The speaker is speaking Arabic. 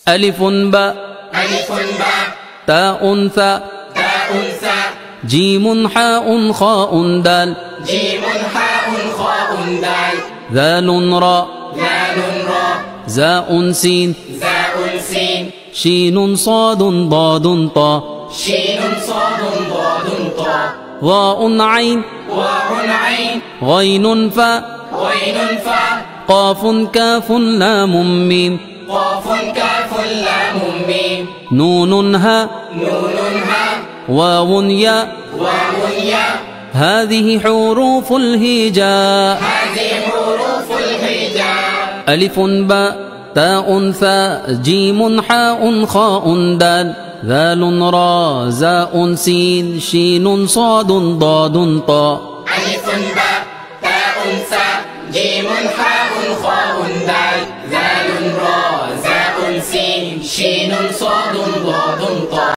ألف باء تاء ثاء جيم حاء خاء دال ذال راء زاء سين شين صاد ضاد طا ظاء عين غين فاء قاف كاف لام ميم نون هاء واو ياء هذه حروف الهجاء ألف باء تاء ثاء جيم حاء خاء دال ذال راء زاء سين شين صاد ضاد طا ألف باء تاء ثاء جيم حاء خاء دال ذال راء زاء سين شين صاد ضاد طا